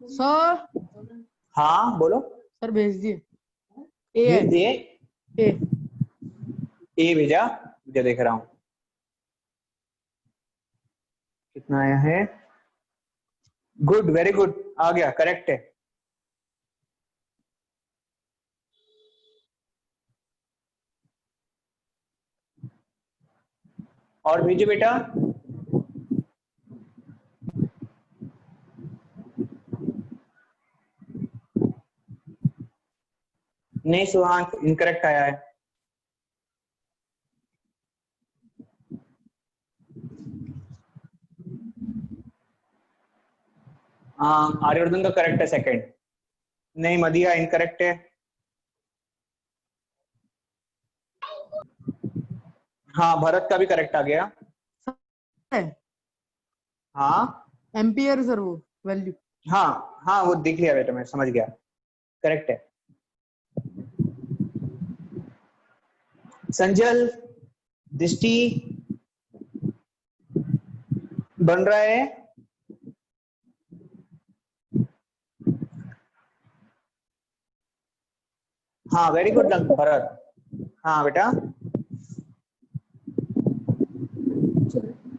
Sir हाँ बोलो sir भेज दिए। ए है। भेज दिए। ए ए भेजा, मुझे देख रहा हूँ कितना आया है। गुड, वेरी गुड, आ गया, करेक्ट है। और भेजो बेटा। नहीं सुहान, इनकरेक्ट आया है। हाँ आर्यवर्धन का करेक्ट है सेकंड। नहीं मदिया इनकरेक्ट है। हाँ भरत का भी करेक्ट आ गया। है हाँ एम्पियर सर वो वैल्यू। हाँ हाँ वो दिख लिया बेटा, मैं समझ गया, करेक्ट है। संजल, दृष्टि बन रहा है। हाँ वेरी गुड भरत। हाँ बेटा,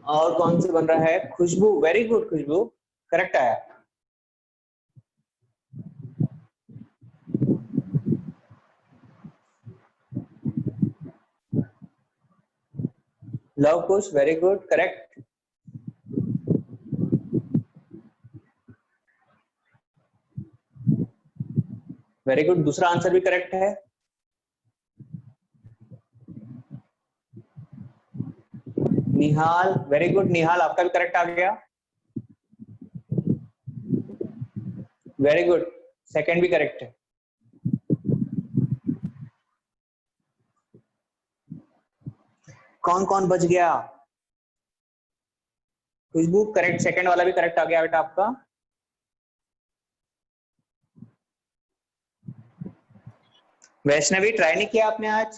और कौन से बन रहा है? Khushboo, very good Khushboo, correct आया। Luv Kush, very good, correct. Very good, दूसरा आंसर भी करेक्ट है। निहाल, वेरी गुड निहाल, आपका भी करेक्ट आ गया। वेरी गुड, सेकंड भी करेक्ट है। कौन कौन बच गया? खुशबू करेक्ट, सेकंड वाला भी करेक्ट आ गया बेटा आपका। वैष्णवी ट्राई नहीं किया आपने आज?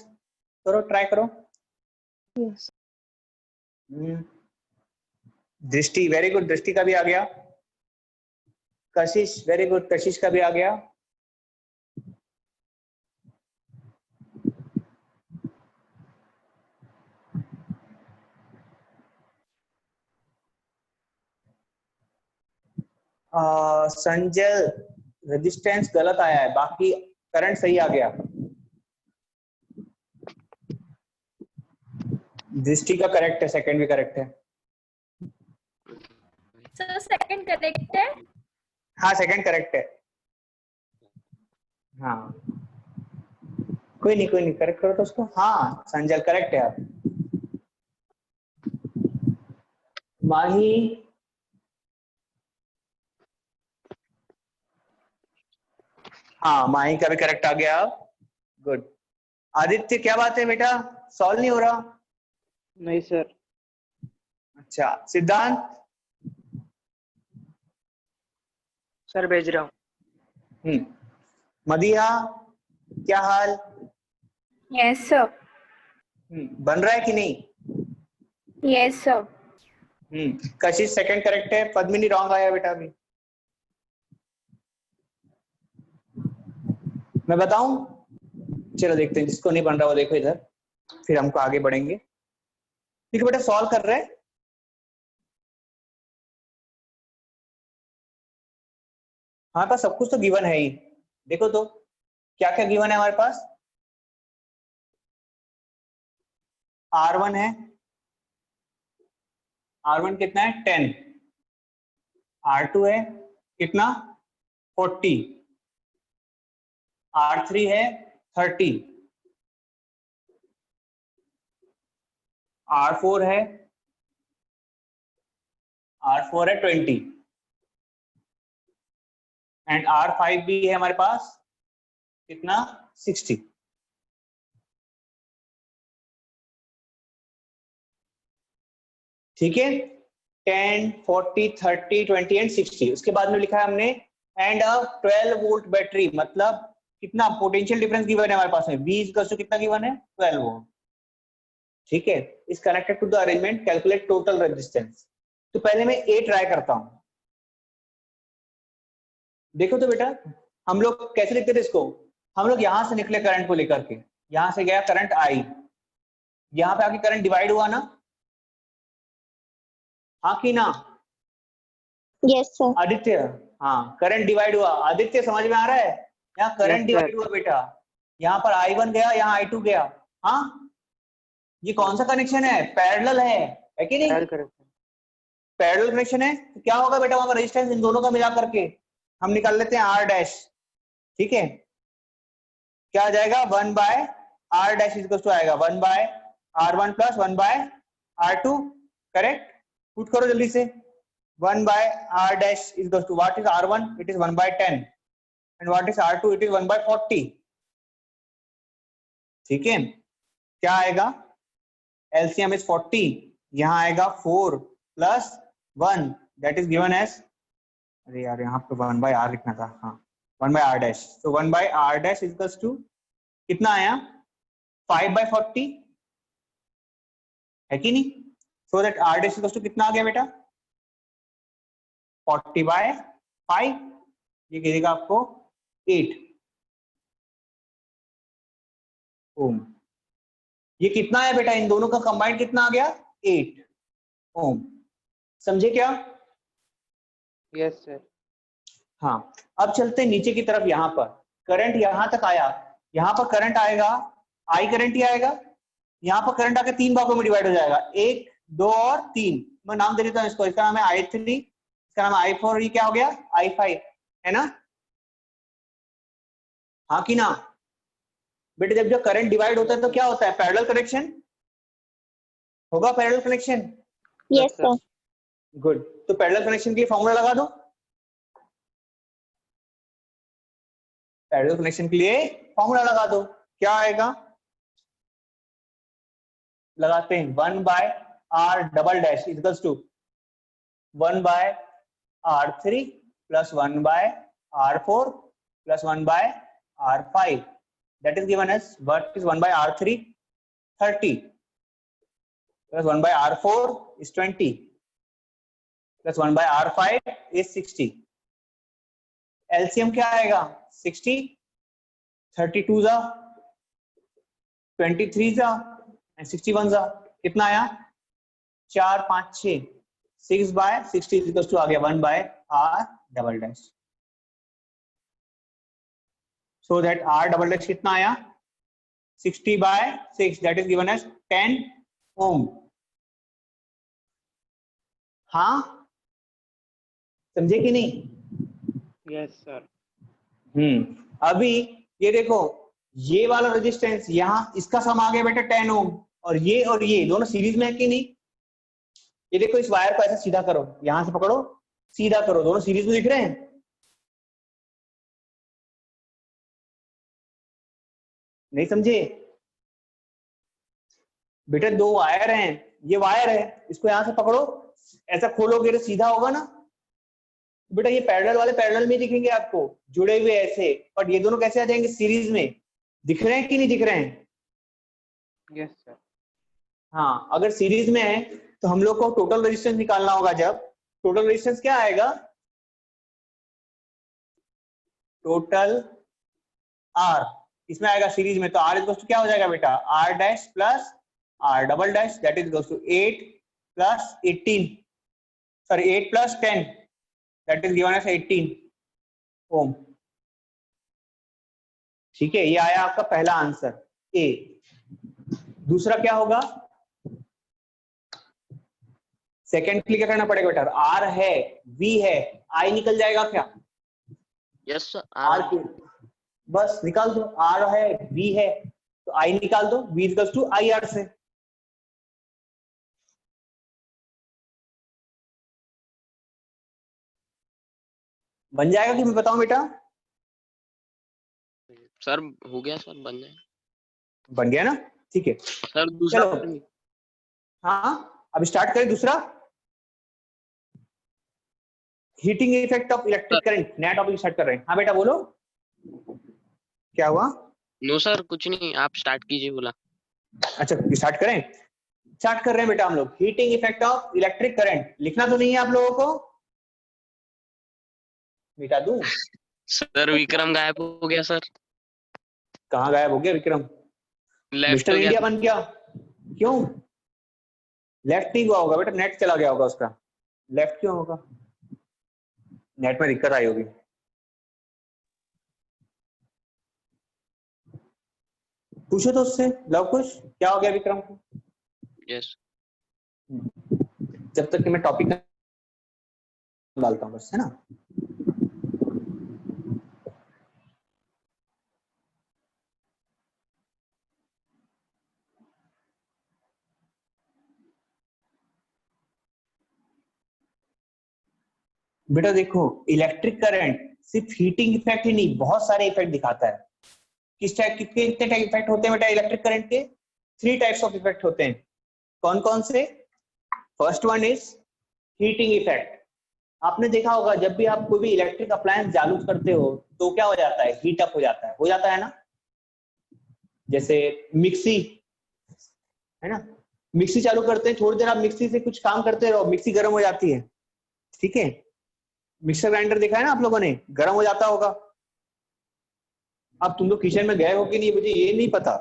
करो, ट्राई करो। यस। दृष्टि, वेरी गुड, दृष्टि का भी आ गया। कशिश, वेरी गुड, कशिश का भी आ गया। संजय रेजिस्टेंस गलत आया है, बाकी करंट सही आ गया। दृष्टि का करेक्ट है, सेकंड भी करेक्ट है। सर सेकंड करेक्ट है। हाँ सेकंड करेक्ट है। हाँ कोई नहीं, कोई नहीं, करेक्ट करो तो उसको। हाँ संजय करेक्ट है आप। माही, हाँ माही का भी करेक्ट आ गया। गुड। आदित्य क्या बात है बेटा, सॉल्व नहीं हो रहा? नहीं सर। अच्छा सिद्धांत। सर भेज रहा हूँ। मदिया क्या हाल? Yes sir. बन रहा है कि नहीं? Yes sir. कशिश सेकंड करेक्ट है। पद्मिनी रॉन्ग आया बेटा अभी। मैं बताऊं? चलो देखते हैं, जिसको नहीं बन रहा वो देखो इधर, फिर हमको आगे बढ़ेंगे। ठीक है बेटा, सॉल्व कर रहे हैं। हमारे पास सब कुछ तो गिवन है ही। देखो तो क्या क्या गिवन है हमारे पास। R1 है, R1 कितना है? 10। R2 है कितना? 40। R3 है 30। R4 है, R4 है 20। एंड R5 भी है हमारे पास, कितना? 60। ठीक है, 10, 40, 30, 20 एंड 60। उसके बाद में लिखा है हमने एंड अ 12 वोल्ट बैटरी, मतलब कितना पोटेंशियल डिफरेंस गिवन है हमारे पास में? V इक्वल्स टू कितना गिवन है? 12 वोल्ट। ठीक है, is connected to the arrangement, calculate total resistance. तो पहले मैं A ट्राई करता हूं। देखो तो बेटा हम लोग कैसे लिखते थे इसको, हम लोग यहां से निकले करंट को लेकर के, यहां से गया करंट आई, यहां पे आके करंट डिवाइड हुआ ना, हाँ कि ना Yes, sir. आदित्य, हाँ करंट डिवाइड हुआ, आदित्य समझ में आ रहा है, यहाँ करंट Yes, डिवाइड sir. हुआ बेटा, यहाँ पर I1 गया, यहाँ I2 गया, हाँ ये कौन सा कनेक्शन है, पैरेलल है कि नहीं, Parallel correction. पैरेलल कनेक्शन है, तो क्या होगा बेटा वहां पर रेजिस्टेंस इन दोनों का मिला करके हम निकाल लेते हैं R डैश, ठीक है, क्या आ जाएगा 1 by R dash is to आएगा 1 by R1 plus 1 by R2, correct, put करो जल्दी से, 1 by R dash is equals to what is R1? It is 1 by 10 and what is R2? It is 1 by 40. ठीक है, क्या आएगा LCM is 40, यहाँ आएगा 4 plus 1 that is given as, अरे यार यहाँ पे 1 by R लिखना था, हाँ 1 by R dash, so 1 by R dash is equals to कितना आया 5 by 40 है कि नहीं, so that R dash is equals to कितना आ गया बेटा 40 by 5, ये गिरेगा आपको 8 ओम, ये कितना है बेटा इन दोनों का कंबाइंड कितना आ गया 8 ओम, समझे क्या, Yes, sir. हाँ अब चलते हैं नीचे की तरफ, यहाँ पर करंट यहाँ तक आया, यहाँ पर करंट आएगा आई करंट ही आएगा, यहाँ पर करंट आके 3 भागों में डिवाइड हो जाएगा, 1 2 और 3, मैं नाम दे देता हूँ इसको, इसका नाम है I3, इसका नाम I4, ये क्या हो गया I5 है ना, हाँ कि ना बेटे, जब करंट डिवाइड होता है तो क्या होता है पैरेलल कनेक्शन होगा, parallel connection, Yes, sir. Good, तो पैरेलल कनेक्शन के लिए फॉर्मूला लगा दो, पैरेलल कनेक्शन के लिए फॉर्मूला लगा दो, क्या आएगा, लगाते हैं 1 by R double dash equals to 1 by R3 plus 1 by R4 plus 1 by R5, that is given as what is 1 by R3 30 plus 1 by R4 is 20 plus 1 by R5 is 60, LCM क्या आएगा 60, 32 जा 23 जा and 61 जा, कितना आया 4 5 6, 6 by 60 is equals to आ गया 1 by R double dash, so that R double dash कितना आया 60 by 6, that is given as 10 ohm, हाँ समझे कि नहीं, Yes, sir. अभी ये देखो ये वाला रेजिस्टेंस यहाँ इसका सम आ गया बेटा 10 ओम, और ये दोनों सीरीज में है कि नहीं, ये देखो इस वायर को ऐसे सीधा करो, यहां से पकड़ो सीधा करो, दोनों सीरीज में दिख रहे हैं, नहीं समझे बेटा, 2 वायर हैं, ये वायर है, इसको यहां से पकड़ो ऐसा खोलोगे तो सीधा होगा ना बेटा, ये पैरेलल वाले पैरेलल में दिखेंगे आपको जुड़े हुए ऐसे, बट ये दोनों कैसे आ जाएंगे सीरीज में, दिख रहे हैं कि नहीं दिख रहे हैं, Yes, sir. हाँ अगर सीरीज में है तो हम लोग को टोटल रेजिस्टेंस निकालना होगा, जब टोटल रेजिस्टेंस क्या आएगा टोटल R, इसमें आएगा सीरीज में, तो R इक्वल टू क्या हो जाएगा बेटा R dash plus R double dash, that is equal to 8 plus 18, sorry 8 plus 10, that is given as 18 ohm, ठीक है, ये आया आपका पहला आंसर ए। दूसरा क्या होगा, सेकंड के लिए क्या करना पड़ेगा बेटा, R है V है, I निकल जाएगा क्या, यस सर, R के बस निकाल दो, R है V है तो I निकाल दो, V इक्वल टू IR से, बन जाएगा कि मैं बताऊं बेटा, सर हो गया सर, बन जाए बन गया ना, ठीक है सर। दूसरा चलो हाँ अब स्टार्ट करें दूसरा, heating effect of electric current, नया टॉपिक स्टार्ट कर रहे हैं, हाँ बेटा बोलो क्या हुआ, नो सर कुछ नहीं, आप स्टार्ट कीजिए बोला। अच्छा स्टार्ट करें, स्टार्ट कर रहे हैं बेटा हम लोग, heating effect of electric current, लिखना तो नहीं है आप लोगों को, मिटा दूं सर विक्रम गायब हो गया सर। कहाँ गायब हो गया विक्रम? लेफ्ट मिस्टर हो गया। इंडिया बन गया? क्यों लेफ्ट नहीं हुआ होगा बेटा, नेट चला गया होगा उसका। लेफ्ट क्यों होगा? नेट में दिक्कत आई होगी। पूछो तो उससे, लव कुश क्या हो गया विक्रम को? यस। जब तक कि मैं टॉपिक डालता हूँ बस, है ना। बेटा देखो, इलेक्ट्रिक करंट सिर्फ हीटिंग इफेक्ट ही नहीं, बहुत सारे इफेक्ट दिखाता है। किस टाइप के, कितने टाइप इफेक्ट होते हैं बेटा इलेक्ट्रिक करंट के? 3 टाइप्स ऑफ इफेक्ट होते हैं। कौन कौन से? First one is heating effect. आपने देखा होगा जब भी आप कोई भी इलेक्ट्रिक अप्लायंस चालू करते हो तो क्या हो जाता है? हीट अप हो जाता है ना। जैसे मिक्सी है ना, मिक्सी चालू करते हैं, थोड़ी देर आप मिक्सी से कुछ काम करते रहो, मिक्सी गर्म हो जाती है, ठीक है। मिक्सर ग्राइंडर देखा है ना आप लोगों ने, गर्म हो जाता होगा। अब तुम लोग किचन में गए हो कि नहीं मुझे ये नहीं पता।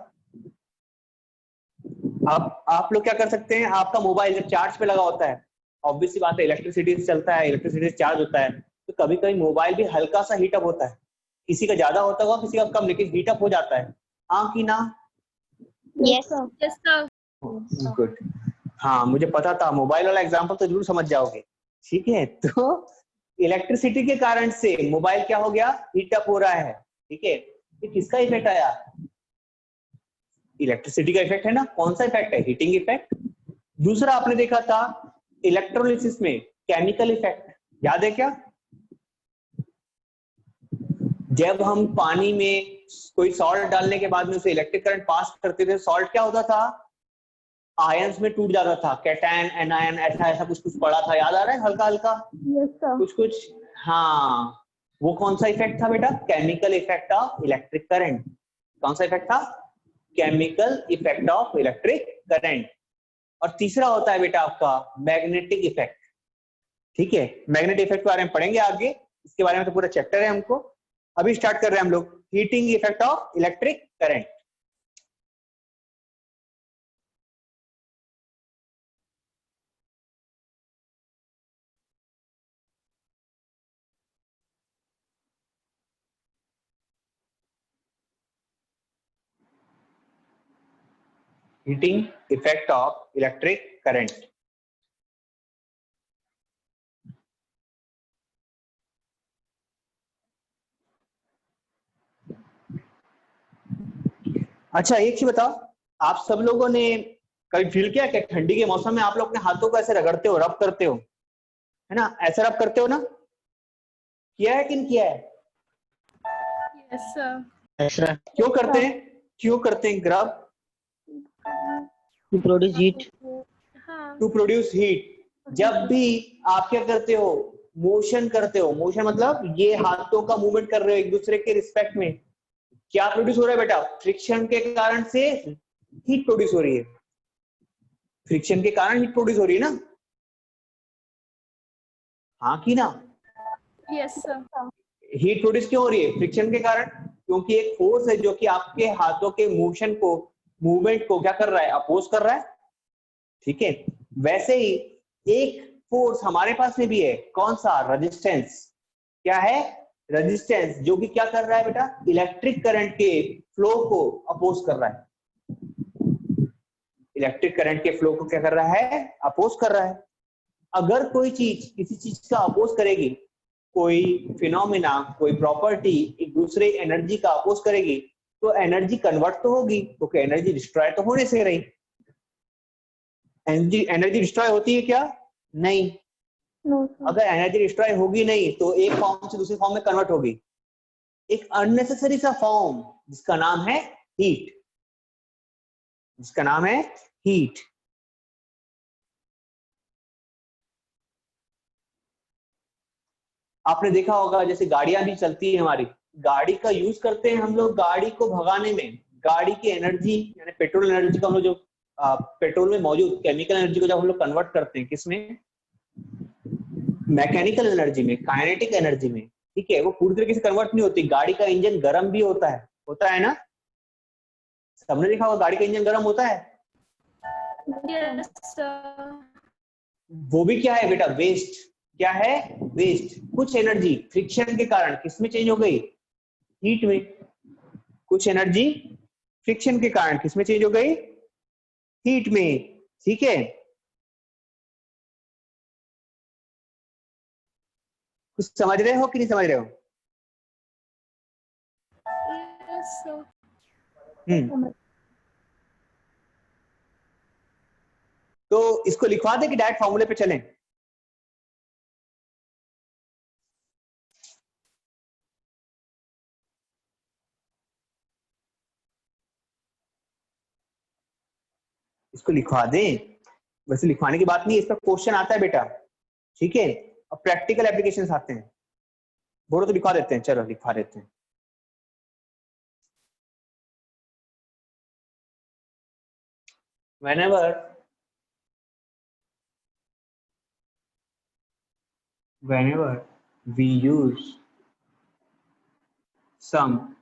आप लोग क्या कर सकते हैं, आपका मोबाइल जब चार्ज पे लगा होता है, ऑब्वियसली बात है इलेक्ट्रिसिटी से चलता है, इलेक्ट्रिसिटी से चार्ज होता है, तो कभी कभी मोबाइल भी हल्का सा हीटअप होता है। किसी का ज्यादा होता होगा, किसी का कम, लेकिन हीटअप हो जाता है। हाँ कि ना? Yes, sir. Yes, sir. Good. हाँ मुझे पता था, मोबाइल वाला एग्जांपल तो जरूर समझ जाओगे, ठीक है। तो इलेक्ट्रिसिटी के कारण से मोबाइल क्या हो गया? हीटअप हो रहा है, ठीक है। ये किसका इफेक्ट आया? इलेक्ट्रिसिटी का इफेक्ट है ना। कौन सा इफेक्ट है? Heating effect. दूसरा आपने देखा था इलेक्ट्रोलिसिस में केमिकल इफेक्ट, याद है क्या? जब हम पानी में कोई सॉल्ट डालने के बाद में उसे इलेक्ट्रिक करंट पास करते थे, सॉल्ट क्या होता था? आयंस में टूट जाता था, कैटायन एनायन ऐसा ऐसा कुछ कुछ पड़ा था, याद आ रहा है हल्का हल्का? Yes, sir. कुछ कुछ, हाँ। वो कौन सा इफेक्ट था बेटा? Chemical effect of electric current. कौन सा इफेक्ट था? Chemical effect of electric current. और तीसरा होता है बेटा आपका मैग्नेटिक इफेक्ट, ठीक है। मैग्नेटिक इफेक्ट के बारे में पढ़ेंगे आगे, इसके बारे में तो पूरा चैप्टर है हमको। अभी स्टार्ट कर रहे हैं हम लोग heating effect of electric current. Heating effect of electric current. अच्छा एक चीज बताओ, आप सब लोगों ने कभी फील किया कि ठंडी के मौसम में आप लोग अपने हाथों को ऐसे रगड़ते हो, रब करते हो, है ना, ऐसे रब करते हो ना? किया है कि नहीं किया है? Yes, sir. क्यों करते हैं? क्यों करते हैं रब? to produce heat. हाँ. To produce heat. जब भी आप क्या करते हो? मोशन करते हो। मोशन मतलब ये हाथों का मूवमेंट कर रहे हो एक दूसरे के रिस्पेक्ट में, क्या प्रोड्यूस हो रहा है बेटा? फ्रिक्शन के कारण से हीट प्रोड्यूस हो रही है। फ्रिक्शन के कारण हीट प्रोड्यूस हो रही है ना? हाँ कि ना? Yes, sir. हीट प्रोड्यूस क्यों हो रही है? फ्रिक्शन के कारण, क्योंकि एक फोर्स है जो कि आपके हाथों के मोशन को, मूवमेंट को क्या कर रहा है? अपोज कर रहा है, ठीक है। वैसे ही एक फोर्स हमारे पास में भी है, कौन सा? रेजिस्टेंस। क्या है? रेजिस्टेंस, जो कि क्या कर रहा है बेटा? इलेक्ट्रिक करंट के फ्लो को अपोज कर रहा है। इलेक्ट्रिक करंट के फ्लो को क्या कर रहा है? अपोज कर रहा है। अगर कोई चीज किसी चीज का अपोज करेगी, कोई फिनोमिना, कोई प्रॉपर्टी एक दूसरे एनर्जी का अपोज करेगी, तो एनर्जी कन्वर्ट तो होगी, क्योंकि एनर्जी डिस्ट्रॉय तो होने से रही। एनर्जी डिस्ट्रॉय होती है क्या? नहीं। No, sir. अगर एनर्जी डिस्ट्रॉय होगी नहीं तो एक फॉर्म से दूसरे फॉर्म में कन्वर्ट होगी, एक अननेसेसरी सा फॉर्म जिसका नाम है हीट, जिसका नाम है हीट। आपने देखा होगा जैसे गाड़ियां भी चलती है हमारी, गाड़ी का यूज करते हैं हम लोग गाड़ी को भगाने में। गाड़ी की एनर्जी यानी पेट्रोल एनर्जी को हम लोग जो पेट्रोल में मौजूद केमिकल एनर्जी को जब हम लोग कन्वर्ट करते हैं किसमें? मैकेनिकल एनर्जी में, काइनेटिक एनर्जी में। ठीक है, वो पूरी तरीके से कन्वर्ट नहीं होती। गाड़ी का इंजन गर्म भी होता है ना? सबने देखा होगा गाड़ी का इंजन गर्म होता है। Yes, sir. वो भी क्या है बेटा? वेस्ट। क्या है? वेस्ट। कुछ एनर्जी फ्रिक्शन के कारण किसमें चेंज हो गई? हीट में। कुछ एनर्जी फ्रिक्शन के कारण किसमें चेंज हो गई? हीट में। ठीक है, कुछ समझ रहे हो कि नहीं समझ रहे हो? Yes, sir. तो इसको लिखवा दे कि डायरेक्ट फॉर्मूले पे चलें? इसको लिखवा दे। वैसे लिखवाने की बात नहीं, इस पर क्वेश्चन आता है बेटा। ठीक है, अब प्रैक्टिकल एप्लीकेशंस आते हैं। बोलो तो लिखवा देते हैं, चलो लिखवा देते हैं। whenever we use some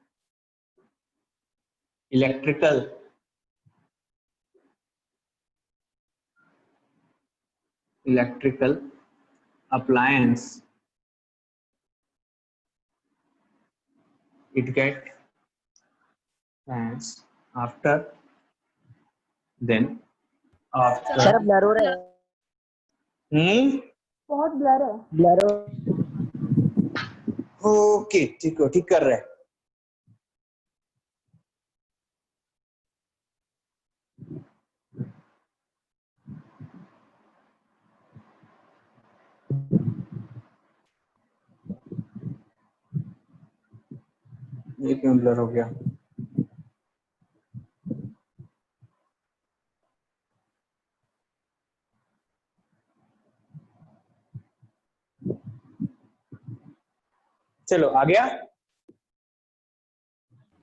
electrical appliance, it get fans after sir blur हो रहा है, बहुत ब्लर है. ब्लर हो ओके, ठीक हो, ठीक कर रहे हैं। ये क्यों ब्लर हो गया? चलो आ गया?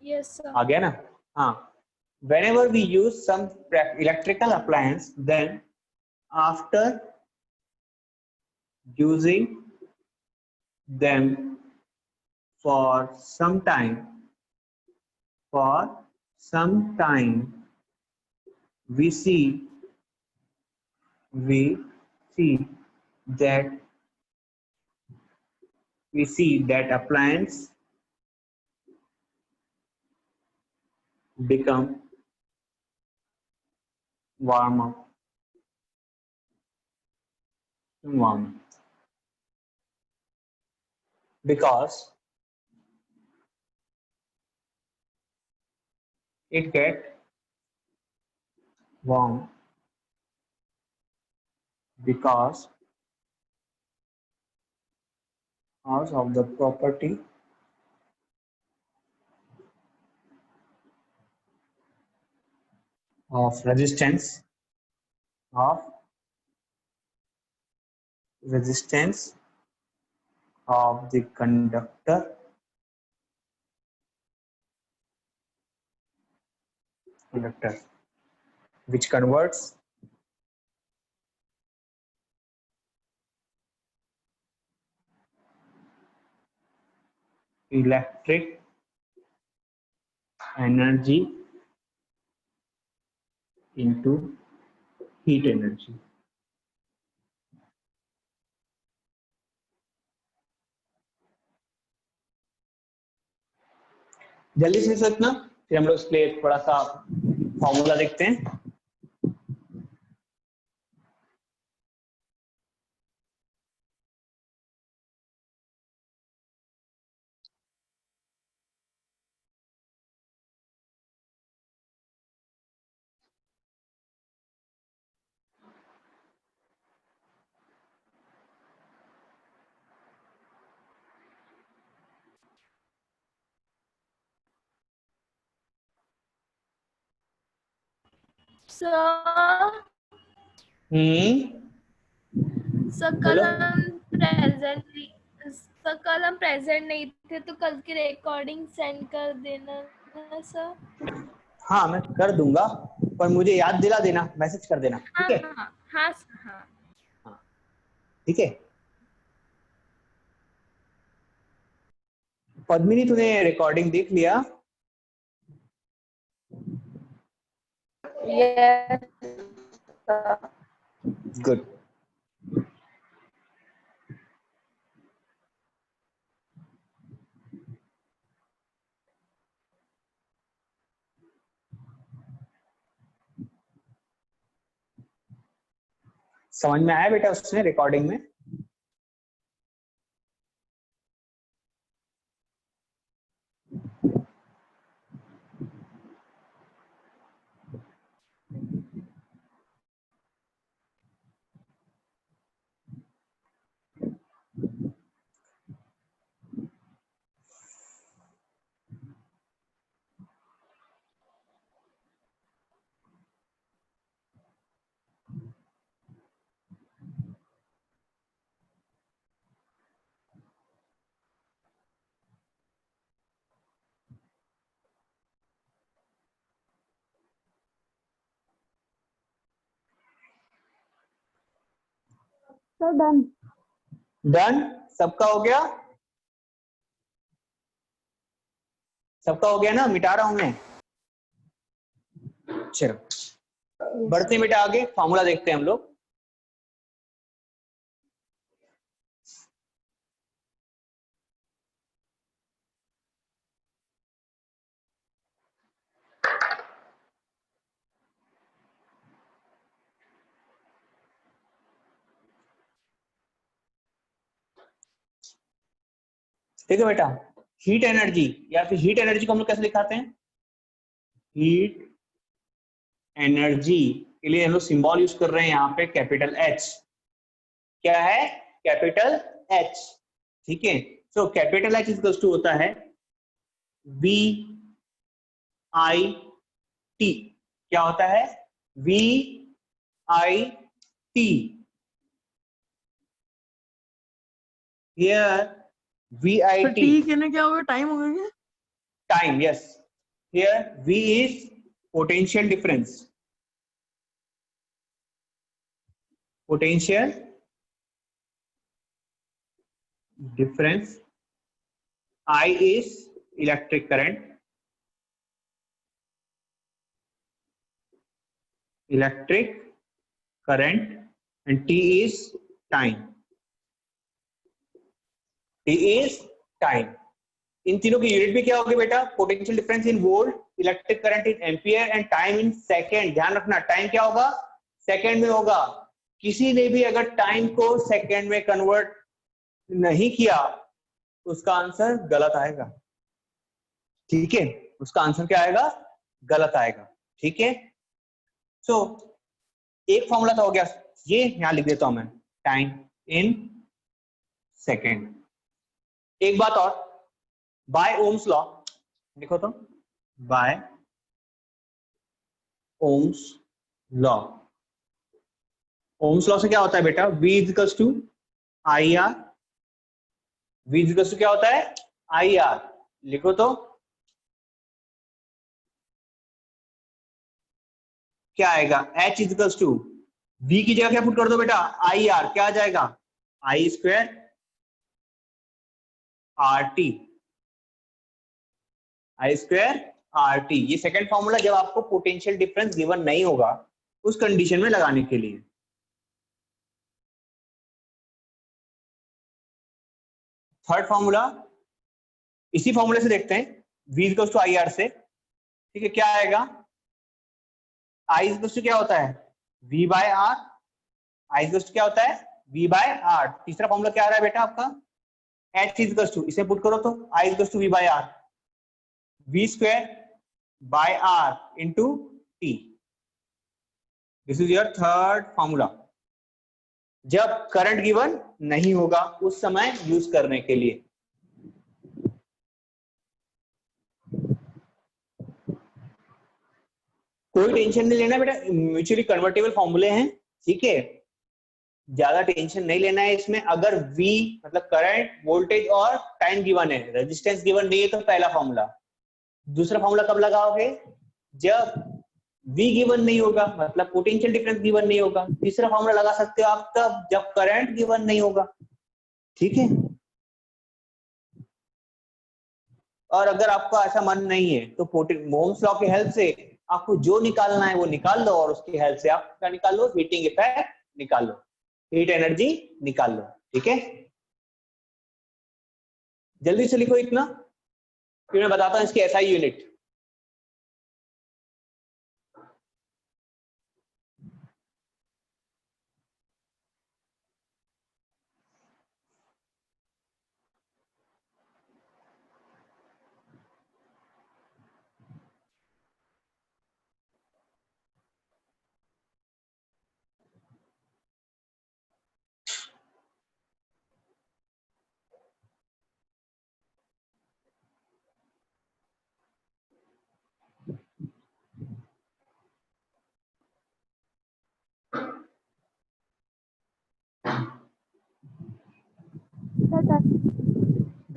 Yes, sir. आ गया ना? हाँ, whenever we use some electrical appliance, then after using them for some time, we see that appliance become warmer. Because it get warm because of the property of resistance of the conductor which converts electric energy into heat energy. जल्दी से सोचना, फिर हम लोग इसके लिए थोड़ा सा फॉर्मूला देखते हैं। Sir, कल हम प्रेजेंट नहीं थे, तो कल की रिकॉर्डिंग सेंड कर देना ना सर। हाँ मैं कर दूंगा, पर मुझे याद दिला देना, मैसेज कर देना, ठीक है? हाँ सर, हाँ। ठीक है। पद्मिनी तूने रिकॉर्डिंग देख लिया? Yes, sir. गुड। समझ में आया बेटा उसने रिकॉर्डिंग में? Sir done. डन? सबका हो गया? सबका हो गया ना? मिटा रहा हूं मैं। चलो बढ़ते हैं बेटा आगे, फॉर्मूला देखते हैं हम लोग। ठीक है बेटा, हीट एनर्जी या फिर हीट एनर्जी को हम लोग कैसे दिखाते हैं? हीट एनर्जी के लिए हम लोग सिंबल यूज कर रहे हैं यहाँ पे कैपिटल एच। क्या है? Capital H. ठीक है, so capital H is to होता है वी आई टी। क्या होता है? V I T. Here V I sir T T कहने क्या होगा? टाइम होगा क्या? time, yes. Here V is potential difference. Potential difference. I is electric current. Electric current and T is time. T is time. इन तीनों की unit भी क्या होगी बेटा? Potential difference in volt, electric current in ampere and time in second. ध्यान रखना, time क्या होगा? सेकंड में होगा। किसी ने भी अगर टाइम को सेकंड में कन्वर्ट नहीं किया तो उसका आंसर गलत आएगा। ठीक है, उसका आंसर क्या आएगा? गलत आएगा। ठीक है, सो एक फॉर्मूला तो हो गया, ये यहां लिख देता हूं मैं, टाइम इन सेकंड। एक बात और, बाय ओम्स लॉ देखो तो, by Ohm's law. Ohm's law से क्या होता है बेटा? V equals to I R. V equals to क्या होता है? I R. लिखो तो, क्या आएगा? H इक्वल्स टू V की जगह क्या पुट कर दो बेटा? I R. क्या आ जाएगा? आई स्क्वायर आर टी। आई स्क्वायर आर टी। ये सेकंड फॉर्मूला जब आपको पोटेंशियल डिफरेंस गिवन नहीं होगा उस कंडीशन में लगाने के लिए। थर्ड फॉर्मूला इसी फॉर्मूले से देखते हैं, V equals to I R से। ठीक है, क्या आएगा? आई इक्वल्स टू क्या होता है? V by R. I equals to क्या होता है? V by R. तीसरा फॉर्मूला क्या आ रहा है बेटा आपका? H इक्वल्स टू, इसे पुट करो तो, I equals to V by R. V square by R into T. This is your third formula. जब करंट गिवन नहीं होगा उस समय यूज करने के लिए। कोई टेंशन नहीं लेना बेटा, म्यूचुअली कन्वर्टेबल फॉर्मूले हैं। ठीक है, ज्यादा टेंशन नहीं लेना है इसमें। अगर V मतलब करंट, वोल्टेज और टाइम गिवन है, रेजिस्टेंस गिवन नहीं है तो पहला फॉर्मूला। दूसरा फॉर्मूला कब लगाओगे? जब V गिवन नहीं होगा, मतलब पोटेंशियल डिफरेंस गिवन नहीं होगा। तीसरा फॉर्मूला लगा सकते हो आप तब जब करंट गिवन नहीं होगा। ठीक है, और अगर आपका ऐसा मन नहीं है तो मोम्स लॉ की हेल्प से आपको जो निकालना है वो निकाल लो, और उसकी हेल्प से आप क्या निकाल लो, हीटिंग इफेक्ट निकाल लो, हीट एनर्जी निकाल लो। ठीक है, जल्दी से लिखो इतना, फिर मैं बताता हूं इसकी SI unit.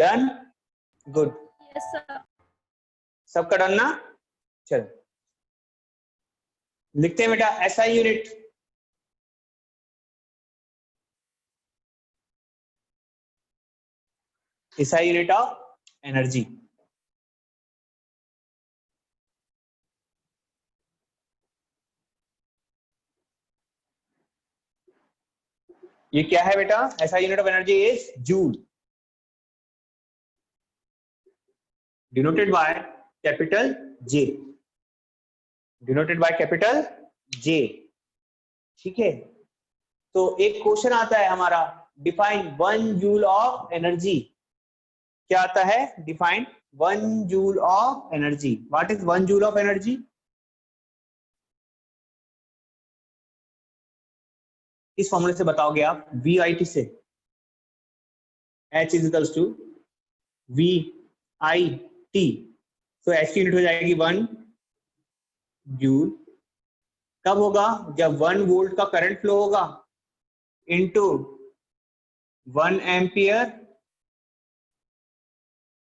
Done, good, yes sir. सबका डन ना? चलो लिखते हैं बेटा SI unit. SI unit of energy. ये क्या है बेटा? SI unit of energy is joule, denoted by capital J, denoted by capital J. ठीक है, तो एक क्वेश्चन आता है हमारा, डिफाइन 1 जूल ऑफ एनर्जी। क्या आता है? Define 1 joule of energy. What is 1 joule of energy? किस फॉर्मूले से बताओगे आप? वी आई टी से। H is to V I T, तो H की यूनिट हो जाएगी 1 जूल। कब होगा? जब 1 वोल्ट का करंट फ्लो होगा इनटू 1 एम्पियर,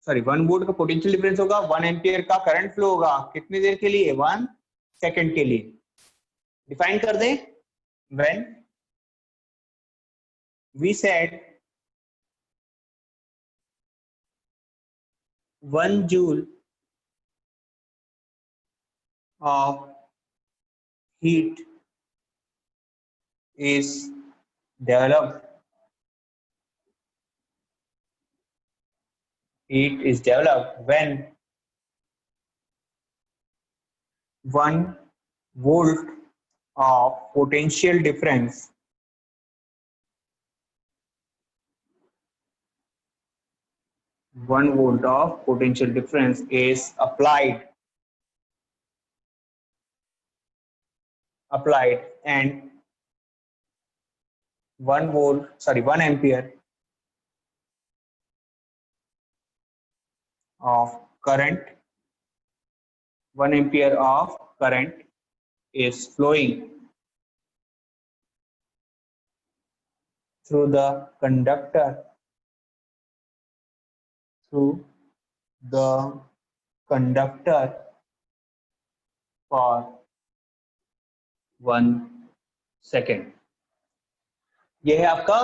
सॉरी 1 वोल्ट का पोटेंशियल डिफरेंस होगा, 1 एम्पियर का करंट फ्लो होगा। कितनी देर के लिए? 1 सेकंड के लिए। डिफाइन कर दें, when we said 1 joule of heat is developed, heat is developed when 1 volt of potential difference is applied and 1 ampere of current, 1 ampere of current is flowing through the conductor for 1 second। ये है आपका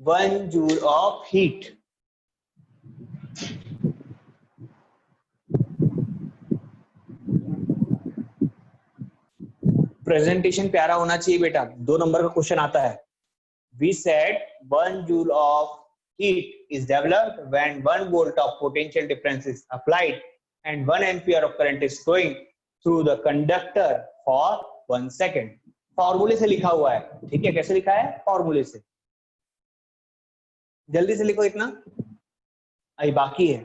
1 joule of heat. Presentation प्यारा होना चाहिए बेटा, 2 number का question आता है। We said 1 joule of heat is developed when 1 volt of potential difference is applied and 1 ampere of current is flowing through the conductor for 1 second। फॉर्मूले से लिखा हुआ है, ठीक है? कैसे लिखा है? फॉर्मूले से। जल्दी से लिखो इतना, अभी बाकी है।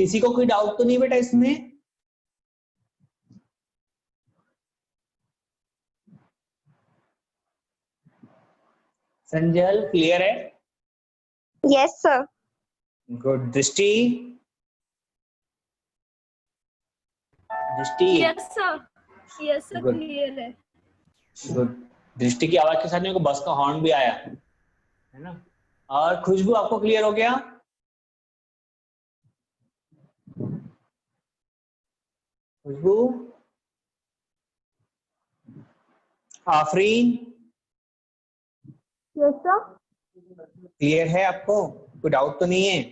किसी को कोई डाउट तो नहीं बेटा इसमें? संजल क्लियर है? Yes, sir. गुड। दृष्टि? दृष्टि? Yes sir Good. क्लियर है। गुड। दृष्टि की आवाज के साथ मेरे को बस का हॉर्न भी आया है ना। और खुशबू आपको क्लियर हो गया? Khushboo? Afreen yes sir. Clear है आपको? कोई डाउट तो नहीं है?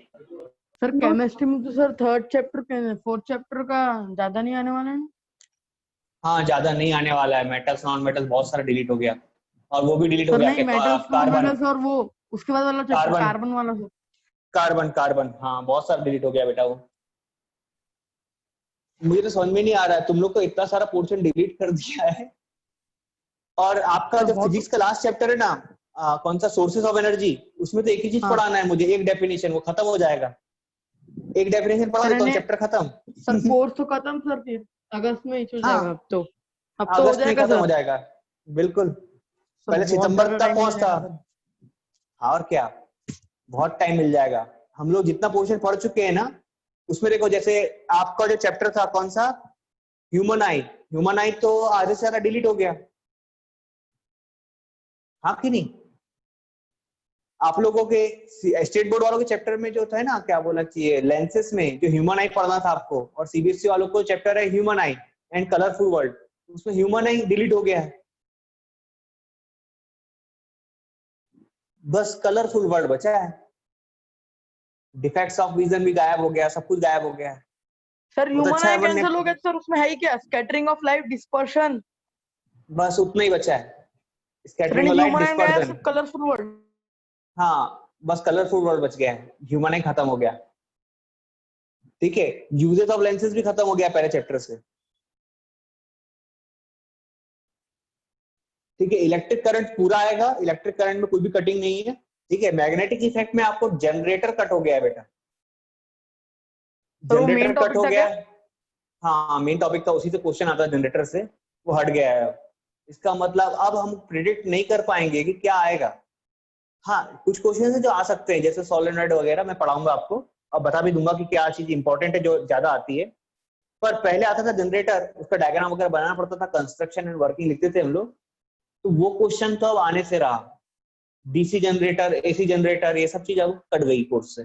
सर केमिस्ट्री में तो sir third chapter fourth chapter का ज्यादा नहीं आने वाला है। हाँ ज्यादा नहीं आने वाला है। मेटल्स नॉन मेटल्स बहुत सारा डिलीट हो गया और वो भी डिलीट हो सर गया नहीं मेटल्स कार्बन और वो उसके बाद वाला चैप्टर कार्बन। कार्बन वाला सर। कार्बन हाँ बहुत सारा डिलीट हो गया बेटा। वो मुझे तो समझ में नहीं आ रहा है, तुम लोग को इतना सारा पोर्शन डिलीट कर दिया है। और आपका जो फिजिक्स का लास्ट चैप्टर है ना, कौन सा सोर्सेज ऑफ एनर्जी, उसमें तो एक ही चीज पढ़ाना है मुझे, एक डेफिनेशन, वो खत्म हो जाएगा। एक डेफिनेशन पढ़ा देता हूं, चैप्टर खत्म। सर कोर्स तो खत्म सर, फिर अगस्त में इशू हो जाएगा। अब तो हो अगस्त में जाएगा खत्म सर। हो जाएगा बिल्कुल। सर, पहले बहुत सितंबर ज्यादा तक टाइम पहुंचता। मिल जाएगा हाँ और क्या, बहुत टाइम मिल जाएगा। हम लोग जितना पोर्शन पढ़ चुके हैं ना, उसमें देखो जैसे आपका जो चैप्टर था कौन सा, ह्यूमन आई तो आधे से ज्यादा डिलीट हो गया, हाँ कि नहीं? आप लोगों के स्टेट बोर्ड वालों के चैप्टर में जो था ना, क्या बोलना चाहिए, लेंसेस में जो ह्यूमन आई पढ़ना था आपको, और सीबीएसई वालों को चैप्टर है human I and colourful world, उसमें ह्यूमन आई डिलीट हो गया है, बस कलरफुल वर्ल्ड बचा है। डिफेक्ट्स ऑफ विजन भी गायब हो गया, सब कुछ गायब हो गया है। सर। बहुत ह्यूमन अच्छा आई है, कैंसिल हो गया सर, उसमें है ही क्या? स्कैटरिंग ऑफ लाइट, डिस्पर्शन, बस उतना ही बचा है, स्कैटरिंग ऑफ लाइट, ह्यूमन आई में आया डिस्पर्जन। सिर्फ कलरफुल वर्ल्ड। हाँ बस कलरफुल वर्ल्ड बच गया है, ह्यूमन आई खत्म हो गया। ठीक है, यूजेस ऑफ लेंसेज भी खत्म हो गया पहले चैप्टर से। ठीक है, इलेक्ट्रिक करंट पूरा आएगा, इलेक्ट्रिक करंट में कोई भी कटिंग नहीं है। ठीक है, मैग्नेटिक इफेक्ट में आपको जनरेटर कट हो गया है बेटा, जनरेटर कट हो गया है। हाँ मेन टॉपिक था, उसी से क्वेश्चन आता है जनरेटर से, वो हट गया है। इसका मतलब अब हम प्रिडिक्ट नहीं कर पाएंगे कि क्या आएगा। हाँ कुछ क्वेश्चन है जो आ सकते हैं, जैसे सोलेनॉइड वगैरह मैं पढ़ाऊंगा आपको, और बता भी दूंगा कि क्या चीज इंपॉर्टेंट है जो ज्यादा आती है। पर पहले आता था जनरेटर, उसका डायग्राम वगैरह बनाना पड़ता था, कंस्ट्रक्शन एंड वर्किंग लिखते थे हम लोग, तो वो क्वेश्चन तो अब आने से रहा। डीसी जनरेटर, एसी जनरेटर, ये सब चीज अब कट गई कोर्स से।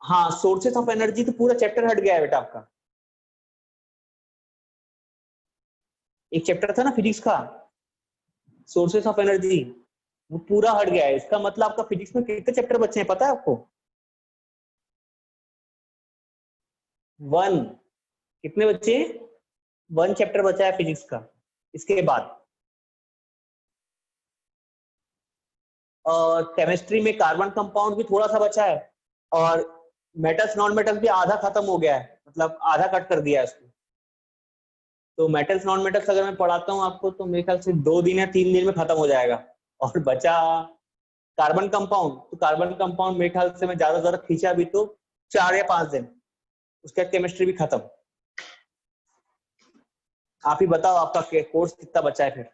हाँ सोर्सेस ऑफ एनर्जी तो पूरा चैप्टर हट गया है बेटा आपका। एक चैप्टर था ना फिजिक्स का, सोर्सेस ऑफ एनर्जी, वो पूरा हट गया है। इसका मतलब आपका फिजिक्स में कितने चैप्टर बचे हैं पता है आपको? 1। कितने बच्चे? 1 चैप्टर बचा है फिजिक्स का। इसके बाद और केमिस्ट्री में कार्बन कंपाउंड भी थोड़ा सा बचा है, और मेटल्स नॉन मेटल्स भी आधा खत्म हो गया है, मतलब आधा कट कर दिया है उसको। तो मेटल्स नॉन मेटल्स अगर मैं पढ़ाता हूँ आपको, तो मेरे ख्याल से 2 दिन या 3 दिन में खत्म हो जाएगा। और बचा कार्बन कंपाउंड, तो कार्बन कंपाउंड मेरे ख्याल से मैं ज्यादा खींचा भी तो 4 या 5 दिन, उसका केमिस्ट्री भी खत्म। आप ही बताओ आपका कोर्स कितना बचा है फिर?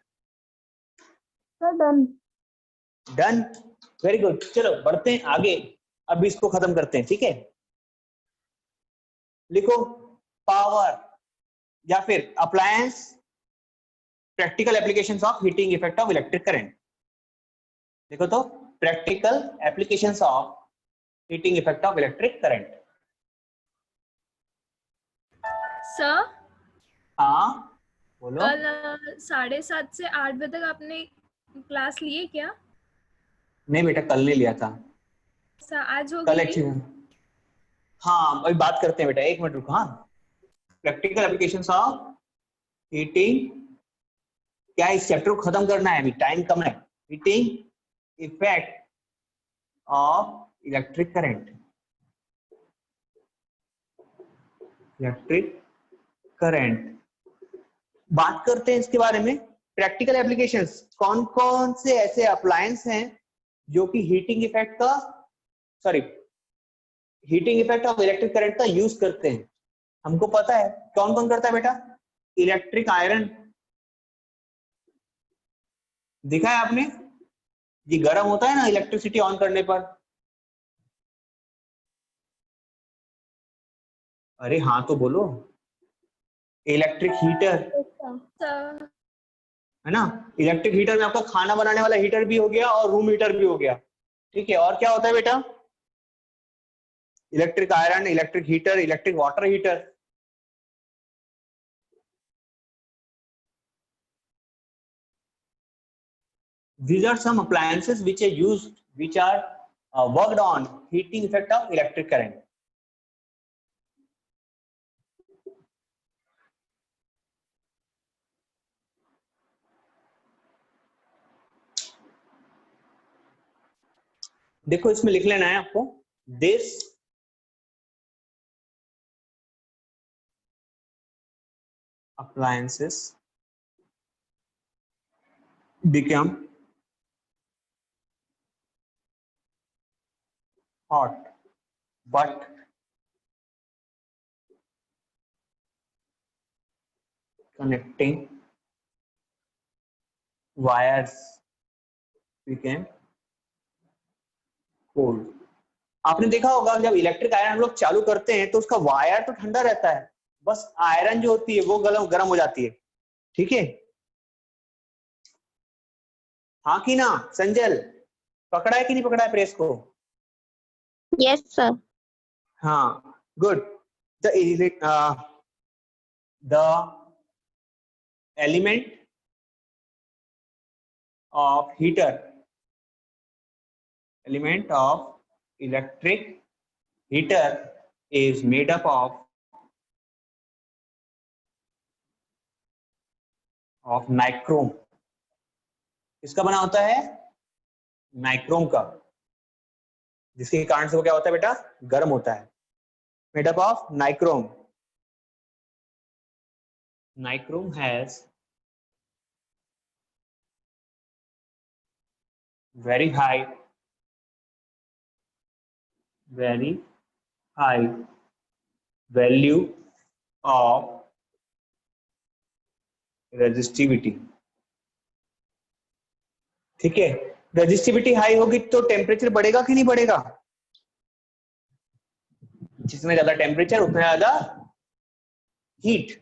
Sir done. Done, very good. चलो बढ़ते हैं आगे, अभी इसको खत्म करते हैं। ठीक है, लिखो पावर या फिर appliance, practical applications of heating effect of electric current. देखो तो, practical applications of heating effect of electric current. Sir हाँ बोलो। कल 7:30 से 8 बजे तक आपने क्लास लिए क्या? नहीं बेटा कल नहीं लिया था, सर आज होगी कल क्या? एक्चुअली। हाँ अभी बात करते हैं बेटा, 1 मिनट रुको। हाँ, प्रैक्टिकल एप्लीकेशंस ऑफ हीटिंग, क्या इस चैप्टर को खत्म करना है, अभी टाइम कम है। Heating effect of electric current, electric current बात करते हैं इसके बारे में। प्रैक्टिकल एप्लीकेशंस, कौन कौन से ऐसे अप्लायंस हैं जो कि हीटिंग इफेक्ट का, sorry heating effect of electric current का यूज करते हैं। हमको पता है कौन कौन करता है बेटा, इलेक्ट्रिक आयरन दिखा है आपने, ये गर्म होता है ना इलेक्ट्रिसिटी ऑन करने पर। अरे हाँ तो बोलो, इलेक्ट्रिक हीटर सर है ना। इलेक्ट्रिक हीटर में आपका खाना बनाने वाला हीटर भी हो गया और रूम हीटर भी हो गया, ठीक है। और क्या होता है बेटा, electric iron, electric heater, electric water heater. These are some appliances which are used, which are worked on heating effect of electric current. देखो इसमें लिख लेना है आपको, this appliances become hot but connecting wires became cold. आपने देखा होगा जब इलेक्ट्रिक आयरन हम लोग चालू करते हैं तो उसका वायर तो ठंडा रहता है, बस आयरन जो होती है वो गर्म हो जाती है, ठीक है। हाँ कि ना संजल, पकड़ा है कि नहीं पकड़ा है प्रेस को? Yes, sir. हाँ good. the element of heater, element of electric heater is made up of nichrome. इसका बना होता है नाइक्रोम का, जिसके कारण से वो क्या होता है बेटा, गर्म होता है। Made up of nichrome. Nichrome has very high value of resistivity, ठीक है। रेजिस्टिविटी हाई होगी तो टेम्परेचर बढ़ेगा कि नहीं बढ़ेगा? जितने ज्यादा टेम्परेचर उतना ज्यादा हीट।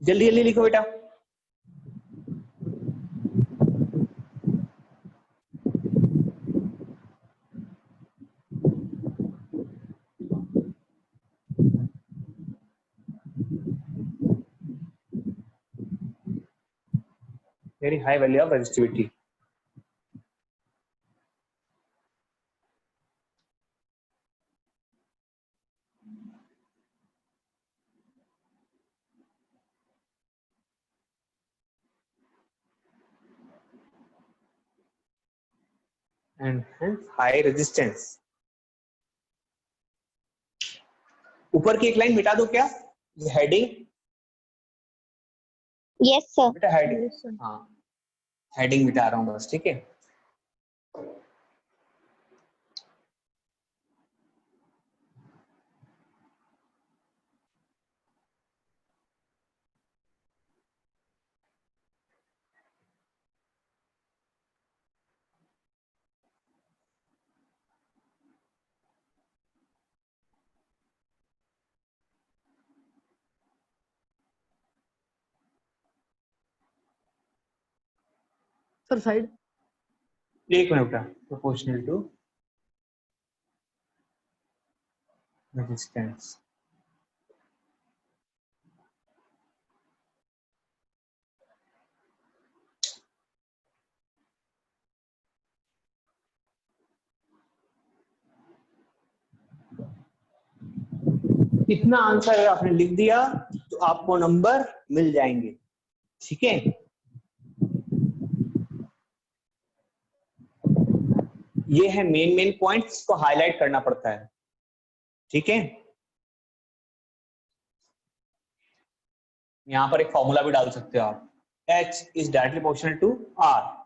जल्दी जल्दी लिखो बेटा। very high value of resistivity. And hence high resistance. ऊपर की एक लाइन मिटा दो क्या, ये हेडिंग? Yes, sir. बेटा हेडिंग, हाँ हेडिंग मिटा रहा हूँ बस, ठीक है। सर साइड एक मिनट बेटा, प्रोपोर्शनल टू रेजिस्टेंस। इतना आंसर अगर आपने लिख दिया तो आपको नंबर मिल जाएंगे, ठीक है। ये है मेन पॉइंट्स को हाईलाइट करना पड़ता है, ठीक है। यहां पर एक फॉर्मूला भी डाल सकते हो आप, H is directly proportional to R।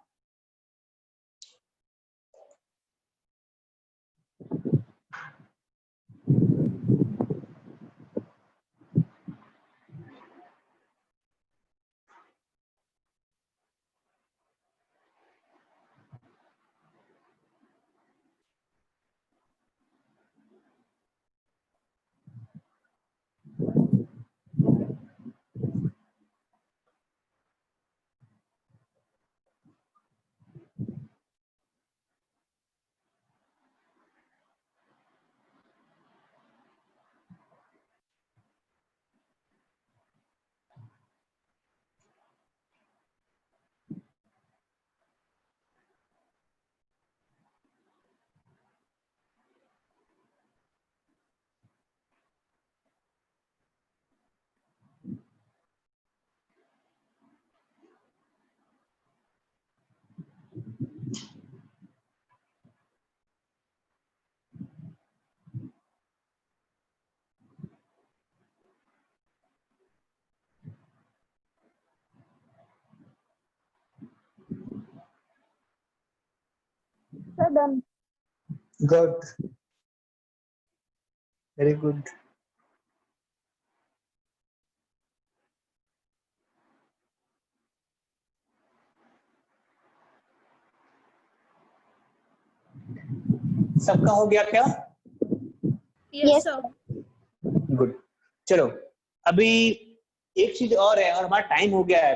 done. Good, very good. सबका हो गया क्या? Yes, sir. गुड। चलो अभी एक चीज और है, और हमारा टाइम हो गया है,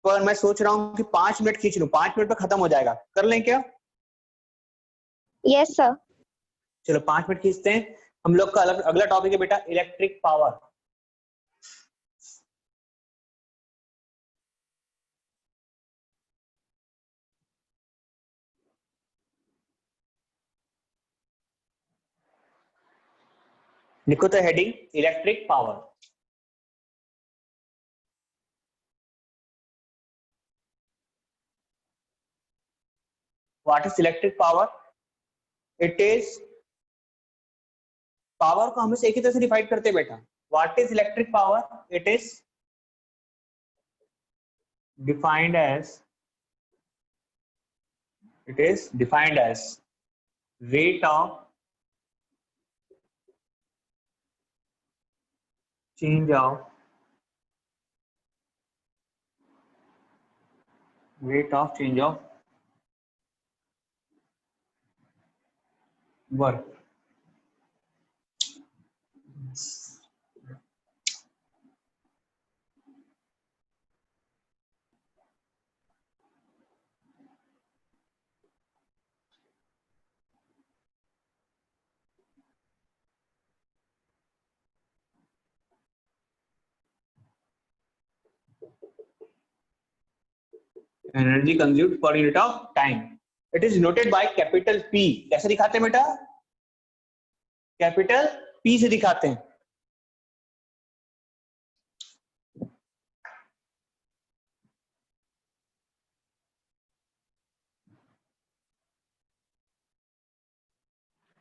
पर मैं सोच रहा हूँ कि 5 मिनट खींच लूं, 5 मिनट में खत्म हो जाएगा, कर लें क्या? yes, sir. चलो 5 मिनट खींचते हैं। हम लोग का अगला टॉपिक है बेटा इलेक्ट्रिक पावर। लिखो तो heading electric power. What is electric power? It is, power को हमेशा एक ही तरह से डिफाइन करते हैं बेटा। What is electric power? It is defined as, it is defined as rate of change of work। Energy consumed per unit of time. It is noted by capital P। कैसे दिखाते हैं बेटा? कैपिटल P से दिखाते हैं।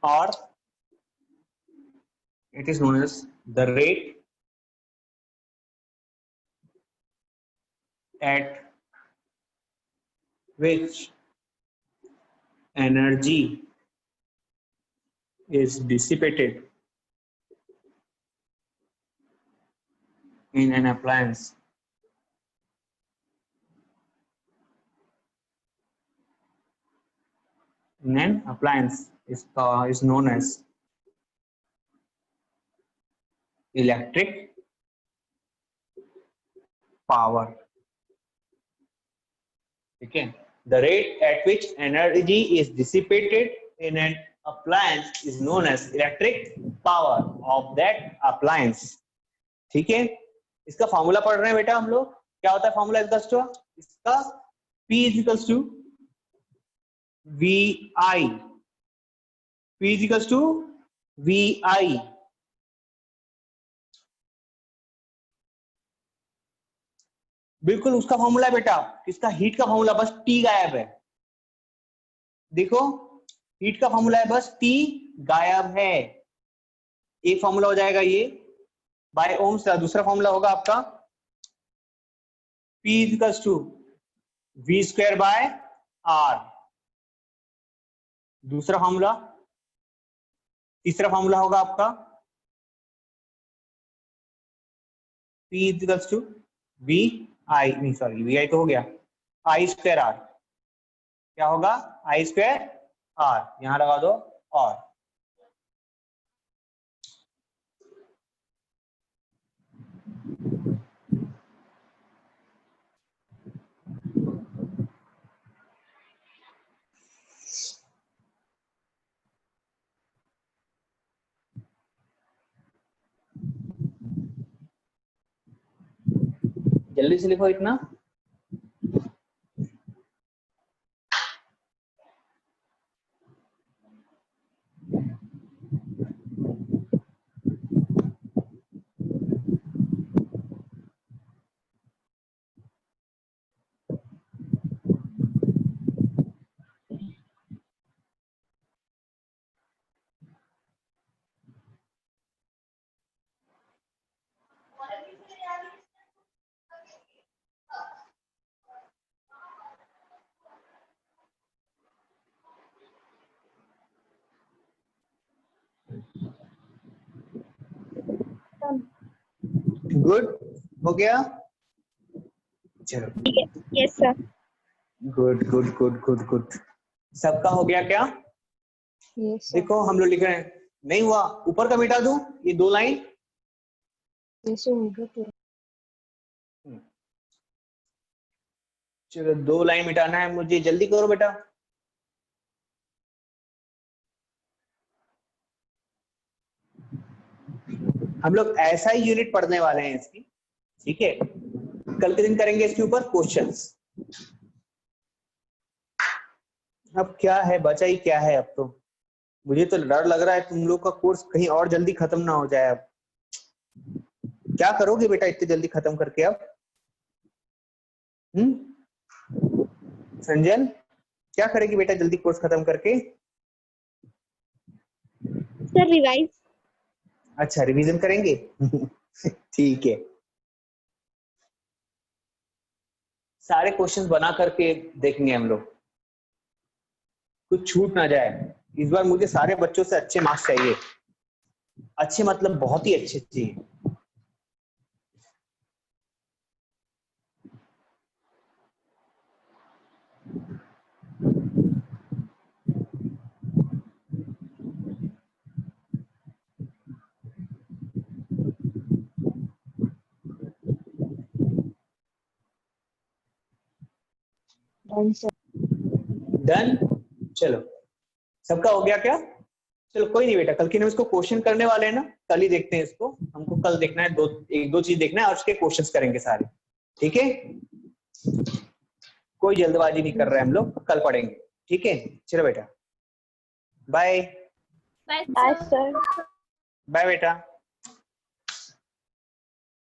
और it is known as the rate at which energy is dissipated in an appliance is known as electric power। ठीक है, the rate at which energy is dissipated in an appliance is known as electric power of that appliance। ठीक है, इसका formula पढ़ रहे हैं बेटा हम लोग। क्या होता है फॉर्मूला इसका? P is equals to VI, P is equals to VI। बिल्कुल उसका फॉर्मूला है बेटा। किसका? हीट का फॉर्मूला, बस T गायब है। देखो हीट का फॉर्मूला है, बस T गायब है। एक फॉर्मूला हो जाएगा ये बाय ओम्स, दूसरा फॉर्मूला होगा आपका P is equals to V square by R। दूसरा फॉर्मूला, तीसरा फॉर्मूला होगा आपका P is equals to VI, नहीं सॉरी VI तो हो गया, I square R। क्या होगा? I square R, यहां लगा दो और। जल्दी से लिखो इतना। गुड, हो गया? चलो Yes, sir. Good good good good good, सबका हो गया क्या? Yes, देखो हम लोग लिख रहे हैं, नहीं हुआ ऊपर का मिटा दूं ये 2 लाइन। Yes, sir. चलो 2 लाइन मिटाना है मुझे, जल्दी करो बेटा। हम लोग ऐसा ही यूनिट पढ़ने वाले हैं इसकी, ठीक है? कल के दिन करेंगे इसके ऊपर क्वेश्चंस। अब क्या है बचा ही क्या है, अब तो मुझे तो डर लग रहा है तुम लोग का कोर्स कहीं और जल्दी खत्म ना हो जाए। अब क्या करोगे बेटा इतनी जल्दी खत्म करके? अब संजन क्या करेगी बेटा जल्दी कोर्स खत्म करके? Sir, revise. अच्छा रिवीजन करेंगे ठीक है, सारे क्वेश्चंस बना करके देखेंगे हम लोग, कुछ छूट ना जाए। इस बार मुझे सारे बच्चों से अच्छे मार्क्स चाहिए, अच्छे मतलब बहुत ही अच्छे चाहिए। Done, sir. डन, चलो सबका हो गया क्या? चलो कोई नहीं बेटा, कल के हम इसको क्वेश्चन करने वाले हैं ना, कल ही देखते हैं इसको। हमको कल देखना है, एक दो चीज देखना है और उसके क्वेश्चंस करेंगे सारे, ठीक है? कोई जल्दबाजी नहीं कर रहे हैं हम लोग, कल पढ़ेंगे, ठीक है? चलो बेटा bye. Bye, Bye, sir. sir. Bye बेटा,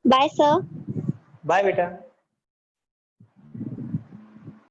Bye, sir. बाय बेटा।